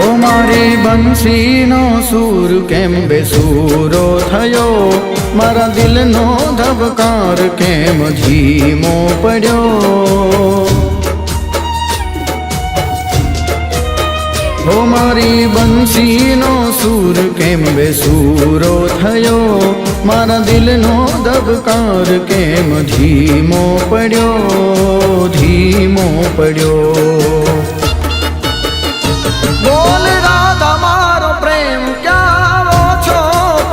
ओ मारी बंसीनो सूर केम बेसूरो थयो, मारा दिलनो धबकार केम धीमो पड्यो। ओ मारी बंसीनो सूर केम बेसूरो थयो, मारा दिलनो धबकार केम धीमो पड्यो, धीमो पड्यो। बोल राधा मारो प्रेम क्या ओछो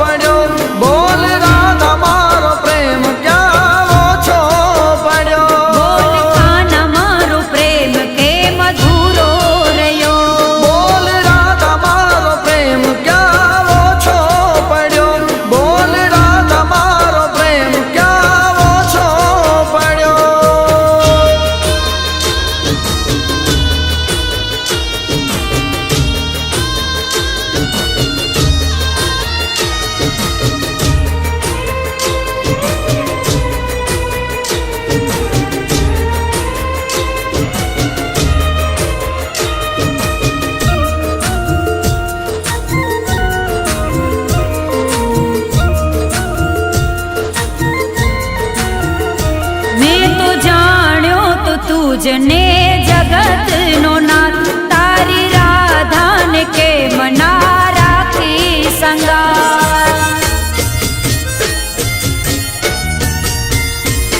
पड्यो, बोल राधा मारो प्रेम क्या ओछो पड्यो। बोल कान्हा मारो प्रेम के मधुरो रह्यो, बोल राधा मारो प्रेम क्या ओछो पड्यो, बोल राधा मारो प्रेम क्या ओछो पड्यो। तुझने जगत नो नाथ, तारी राधा ने के मना राखी संगार।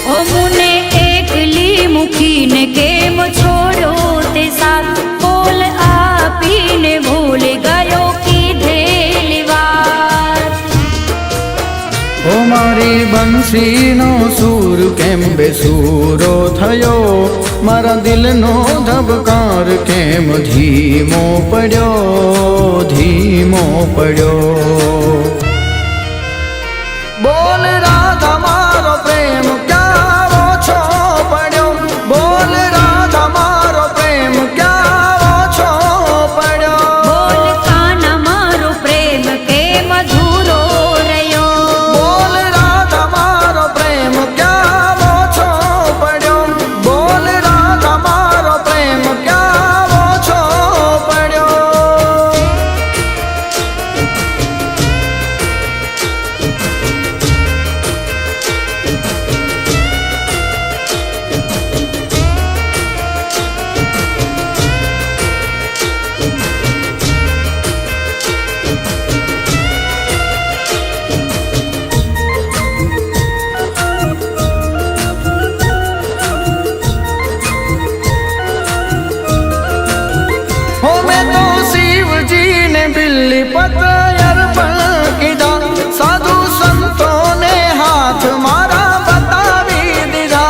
ओ मुने एकली मुखी ने केम छोड़ो ते साथ, बोल आपी ने भूल गयो की धेलीवार। ओ मारी बंसीनो सूर केम बेसूरो थयो, मारा दिलनो धबकार केम धीमो पड्यो, धीमो पड्यो। बोल राधा मारो प्रेम क्या ओछो पड्यो, बोल राधा मारो प्रेम क्या ओछो पड्यो। बोल कान्हा मारो प्रेम के मधुरो रह्यो, बोल राधा मारो प्रेम क्या ओछो पड्यो, बोल राधा मारो प्रेम क्या ओछो पड्यो। हो मैं तो शिव जी ने बिल्ली पत्र अर्पण कीधा, साधु संतों ने हाथ मारा बतावी दीधा।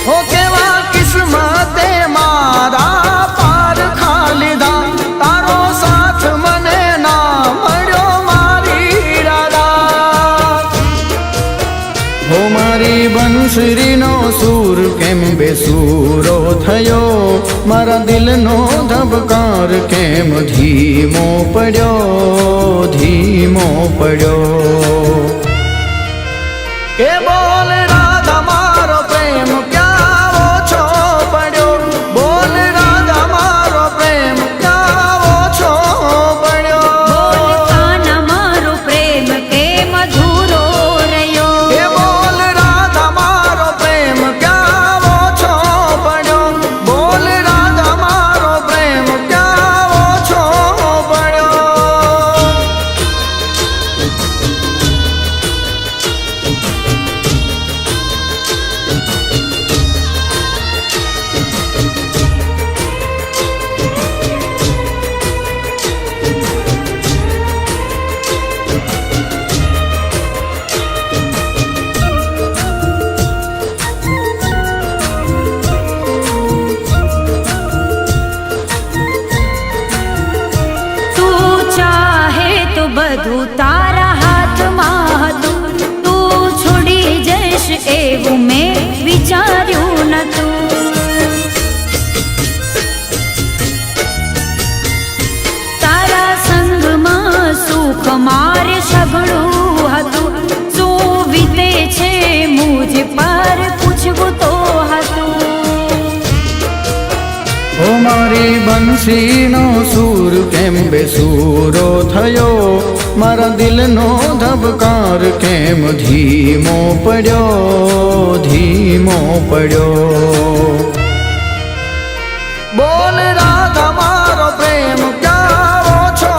हो केवा किस्मते मारा पार खा लीधा, तारो साथ मने ना मळ्यो मारी राधा। हो मारी बंसरीनो सूर केम बेसूरो थयो, मारा दिलनो धबकार केम धीमो पड्यो, धीमो पड्यो। के बोल राधा मारो प्रेम क्या ओछो पड्यो, बोल राधा मारो प्रेम क्या ओछो पड्यो। बोल कान्हा मारो प्रेम के मधुरो रह्यो, के बोल राधा मारो प्रेम क्या ओछो पड्यो, बोल राधा मारो प्रेम क्या ओछो पड्यो। બધું તારા હાથમાં હતું, તું છોડી જઈશ એવું મેં વિચાર્યું નતું। તારા સંગમાં સુખ મારે સઘળું હતું, શું વીતે છે મુझ પર પૂછવું તો હતું। મારી બંસીનો સૂર કેમ બેસૂરો થયો, મારા દિલનો ધબકાર કેમ ધીમો પડ્યો, ધીમો પડ્યો. બોલ રાધા મારો પ્રેમ ક્યાં ઓછો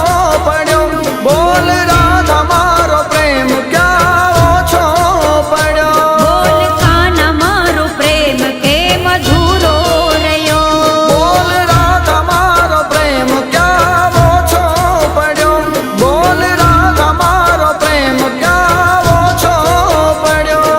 પડ્યો, બોલ રાધા મારો પ્રેમ ક્યાં ઓછો પડ્યો. બોલ કાના મારો પ્રેમ કેમ અધૂરો રહ્યો, બોલ રાધા મારો પ્રેમ ક્યાં ઓછો પડ્યો, બોલ રાધા મારો પ્રેમ ક્યાં ઓછો પડ્યો.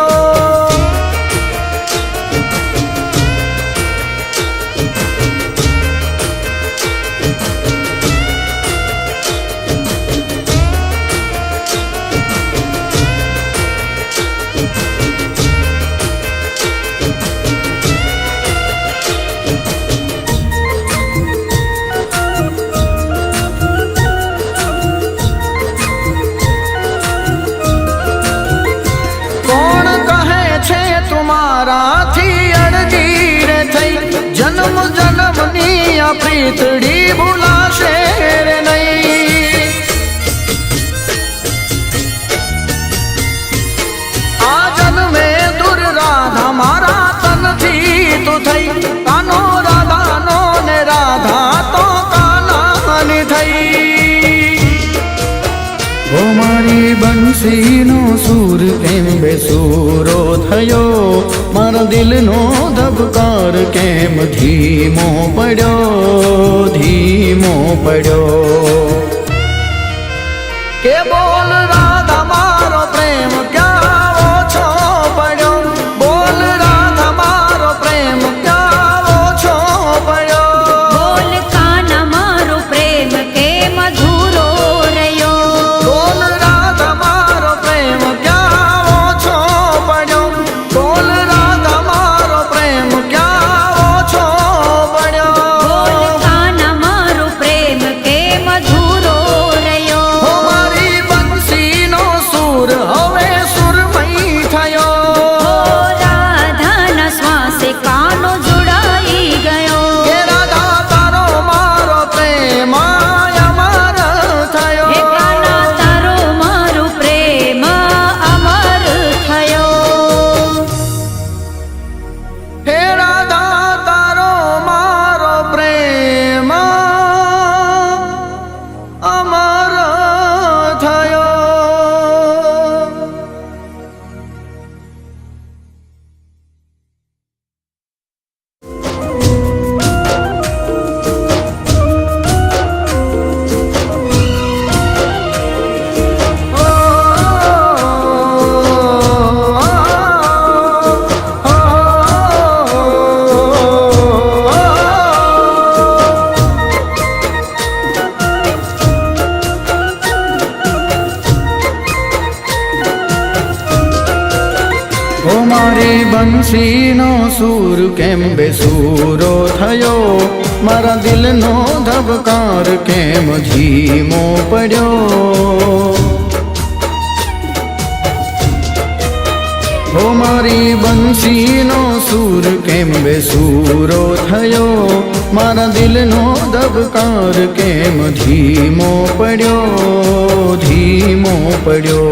કોણ કહે છે તુમારાથી અડગી રે થઈ, જન્મ જન્મની આ પ્રીતડી ભૂલાશે રે નહીં. આ જન્મે દૂર રાધા મારા તનથી તું થઈ, કાનો રાધાનો ને રાધા તો કાનાની થઈ. ઓ મારી બંસીનો સૂર કેમ બેસૂરો થયો, મારા દિલનો ધબકાર કેમ ધીમો પડ્યો, ધીમો પડ્યો. કે બોલ રાધા મારો પ્રેમ ક્યાં ઓછો પડ્યો, બોલ રાધા મારો પ્રેમ ક્યાં ઓછો પડ્યો. બોલ કાના મારો પ્રેમ કેમ અધૂરો રહ્યો, બોલ રાધા મારો પ્રેમ ક્યાં ઓછો પડ્યો, બોલ રાધા મારો પ્રેમ ક્યાં ઓછો પડ્યો. બોલ કાના મારો પ્રેમ કેમ અધૂરો રહ્યો. હો મારી બંસીનો સૂર હવે સુરમય થયો, ઓ રાધાના શ્વાસે કાનો જોડાઈ ગયો, કે રાધા તારો મારો પ્રેમ અમર થયો. હે કાના તારો મારો પ્રેમ અમર થયો. હે રાધા તારો મારો પ્રેમ અમર થયો. ઓ મારી બંસીનો સૂર કેમ બેસૂરો થયો, મારા દિલનો ધબકાર કેમ ધીમો પડ્યો. ઓ મારી બંસીનો સૂર કેમ બેસૂરો થયો, મારા દિલનો ધબકાર કેમ ધીમો પડ્યો, ધીમો પડ્યો.